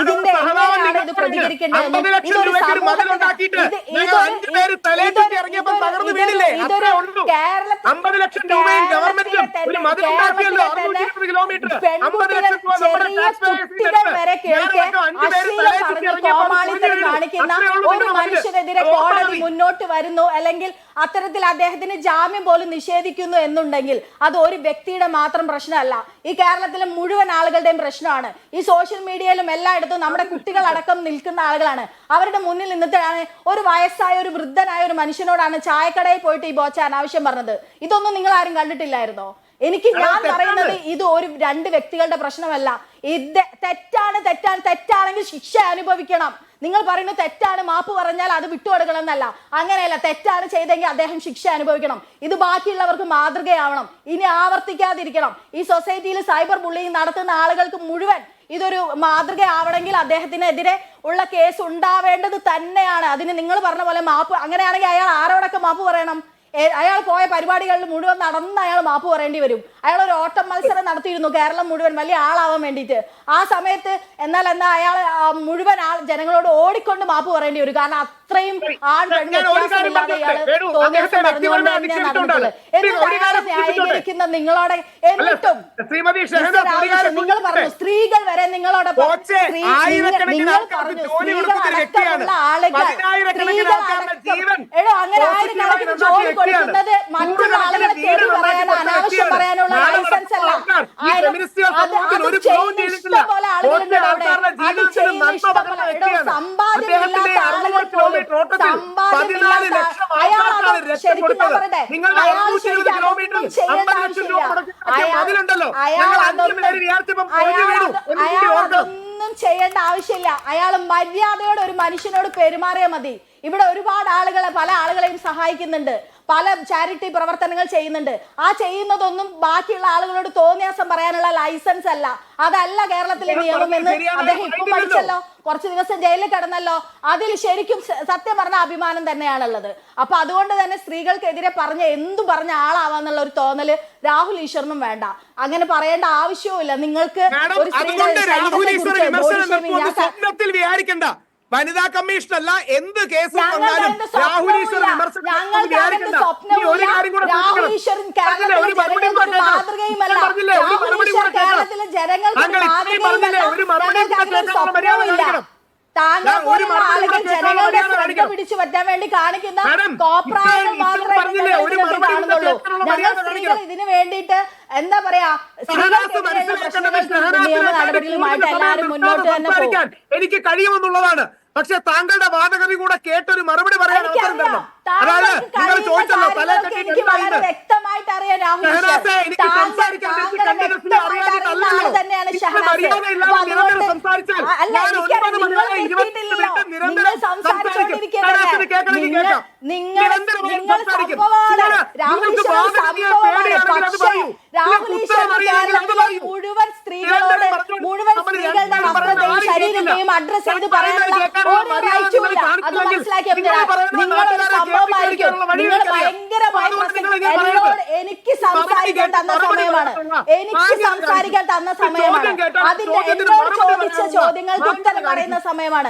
ഇതിന്റെ എങ്ങനെയാണ് ഇത് പ്രതികരിക്കേണ്ടത്? ഇതൊരു കുട്ടികൾ വരെ കേൾക്കെ കോമാളിത്തരം കാണിക്കുന്ന ഒരു മനുഷ്യനെതിരെ കോടതി മുന്നോട്ട് വരുന്നു, അല്ലെങ്കിൽ അത്തരത്തിൽ അദ്ദേഹത്തിന് ജാമ്യം പോലും നിഷേധിക്കുന്നു എന്നുണ്ടെങ്കിൽ അത് ഒരു വ്യക്തിയുടെ മാത്രം പ്രശ്നമല്ല, ഈ കേരളത്തിലെ മുഴുവൻ ആളുകളുടെയും പ്രശ്നമാണ്. ഈ സോഷ്യൽ മീഡിയയിലും എല്ലായിടത്തും നമ്മുടെ കുട്ടികൾ അടക്കം നിൽക്കുന്ന ആളുകളാണ്. അവരുടെ മുന്നിൽ നിന്നിട്ടാണ് ഒരു വയസ്സായ ഒരു വൃദ്ധനായ ഒരു മനുഷ്യനോടാണ് ചായക്കടയിൽ പോയിട്ട് ഈ ബോച്ച അനാവശ്യം പറഞ്ഞത്. ഇതൊന്നും നിങ്ങൾ ആരും കണ്ടിട്ടില്ലായിരുന്നോ? ഞാൻ പറയുന്നത് ഇത് ഒരു രണ്ട് വ്യക്തികളുടെ പ്രശ്നമല്ല. ഇത് തെറ്റാണെങ്കിൽ ശിക്ഷ അനുഭവിക്കണം. നിങ്ങൾ പറയുന്നത് തെറ്റാണ്, മാപ്പ് പറഞ്ഞാൽ അത് വിട്ടുകൊടുക്കണം എന്നല്ല, അങ്ങനെയല്ല. തെറ്റാണ് ചെയ്തെങ്കിൽ അദ്ദേഹം ശിക്ഷ അനുഭവിക്കണം. ഇത് ബാക്കിയുള്ളവർക്ക് മാതൃകയാവണം, ഇനി ആവർത്തിക്കാതിരിക്കണം. ഈ സൊസൈറ്റിയിൽ സൈബർ ബുള്ളിങ് നടത്തുന്ന ആളുകൾക്ക് മുഴുവൻ ഇതൊരു മാതൃകയാവണമെങ്കിൽ അദ്ദേഹത്തിനെതിരെ ഉള്ള കേസ് ഉണ്ടാവേണ്ടത് തന്നെയാണ്. അതിന് നിങ്ങൾ പറഞ്ഞ പോലെ മാപ്പ്, അങ്ങനെയാണെങ്കിൽ അയാൾ ആരോടൊക്കെ മാപ്പ് പറയണം? അയാൾ പോയ പരിപാടികളിൽ മുഴുവൻ നടന്ന് അയാൾ മാപ്പ് പറയേണ്ടി വരും. അയാൾ ഒരു ഓട്ടം മത്സരം നടത്തിയിരുന്നു കേരളം മുഴുവൻ വലിയ ആളാവാൻ വേണ്ടിയിട്ട്. ആ സമയത്ത് എന്നാൽ അയാൾ മുഴുവൻ ജനങ്ങളോട് ഓടിക്കൊണ്ട് മാപ്പ് പറയേണ്ടി വരും. കാരണം അത്രയും വ്യത്യാസമില്ലാതെ ഇയാള് തോന്നിയാസം പറഞ്ഞുകൊണ്ട് തന്നെ നടന്നിട്ടുള്ളത്. എന്നിട്ട് ന്യായീകരിക്കുന്ന നിങ്ങളോട് എന്നിട്ടും നിങ്ങൾ പറഞ്ഞു സ്ത്രീകൾ വരെ നിങ്ങളോടൊപ്പം നിങ്ങൾ പറഞ്ഞു സ്ത്രീകളടക്കമുള്ള ആളുകൾ എടോ അങ്ങനെ ആയിരക്കണക്കിന് ജോലി കൊടുക്കുന്നത് മറ്റുള്ള ആളുകളെ തെറി പറയാനോ അനാവശ്യം പറയാനുള്ള ലൈസൻസ് അല്ല. ഇഷ്ടംപോലെ ആളുകളുണ്ട് അവിടെ. അത് ചെയ്യുന്ന ഇഷ്ടംപോലെ സമ്പാദ്യമില്ലാത്ത ആളുകൾക്ക് പോലും സമ്പാദ്യമില്ലാത്ത അയാൾ ശരിക്കും പറയട്ടെ, അയാൾ ശരിക്കും അതൊന്നും ചെയ്യേണ്ട ആവശ്യമില്ല. അയാൾ അതൊന്നും ചെയ്യേണ്ട ആവശ്യമില്ല. അയാൾ മര്യാദയോടെ ഒരു മനുഷ്യനോട് പെരുമാറിയാൽ മതി. ഇവിടെ ഒരുപാട് ആളുകളെ പല ആളുകളെയും സഹായിക്കുന്നുണ്ട്, പല ചാരിറ്റി പ്രവർത്തനങ്ങൾ ചെയ്യുന്നുണ്ട്. ആ ചെയ്യുന്നതൊന്നും ബാക്കിയുള്ള ആളുകളോട് തോന്നിയാസം പറയാനുള്ള ലൈസൻസ് അല്ല. അതല്ല കേരളത്തിലെ നിയമം എന്ന് അദ്ദേഹം ഇപ്പം പഠിച്ചല്ലോ, കുറച്ച് ദിവസം ജയിലിൽ കിടന്നല്ലോ. അതിൽ ശരിക്കും സത്യം പറഞ്ഞ അഭിമാനം തന്നെയാണുള്ളത്. അപ്പൊ അതുകൊണ്ട് തന്നെ സ്ത്രീകൾക്കെതിരെ എന്തു പറഞ്ഞ ആളാവാന്നുള്ള ഒരു തോന്നല് രാഹുൽ ഈശ്വറിനും വേണ്ട. അങ്ങനെ പറയേണ്ട ആവശ്യവുമില്ല. നിങ്ങൾക്ക് ഒരു സ്ത്രീകളുടെ വനിതാ കമ്മീഷൻ അല്ല, എന്ത് കേസ് വന്നാലും രാഹുൽ ഈശ്വർ ജനങ്ങളുടെ ശ്രദ്ധ പിടിച്ചു പറ്റാൻ വേണ്ടി കാണിക്കുന്ന കോപ്രായങ്ങൾ മാത്രമേ കാണുന്നുള്ളൂ. ഞങ്ങൾ സ്ത്രീകൾ ഇതിനു വേണ്ടിയിട്ട് എന്താ പറയാ, നിയമ നടപടികളുമായിട്ട് എല്ലാവരും മുന്നോട്ട് തന്നെ പോകും. എനിക്ക് കഴിയുമെന്നുള്ളതാണ്. പക്ഷെ താങ്കളുടെ വാദഗതി കൂടെ കേട്ടൊരു മറുപടി പറയാൻ അവസരം തരണം. അതായത് നിങ്ങൾ ചോദിച്ചല്ലോ എനിക്ക് വളരെ വ്യക്തമായിട്ട് അറിയാം രാഹുൽ തന്നെയാണ് മുഴുവൻ സ്ത്രീകളോട് സ്ത്രീകളുടെ വസ്ത്രത്തെയും ശരീരത്തെയും അഡ്രസ് ചെയ്ത് പറയാനുള്ള ഒരു റൈറ്റും ഇല്ല. അത് മനസ്സിലാക്കിയാൽ നിങ്ങളൊരു സംഭവമായിരിക്കും. നിങ്ങൾ ഭയങ്കരമായി എന്നോട് എനിക്ക് സംസാരിക്കാൻ തന്ന സമയമാണ്, അതിന്റെ എന്നോട് ചോദിച്ച ചോദ്യങ്ങൾക്ക് ഉത്തരം പറയുന്ന സമയമാണ്.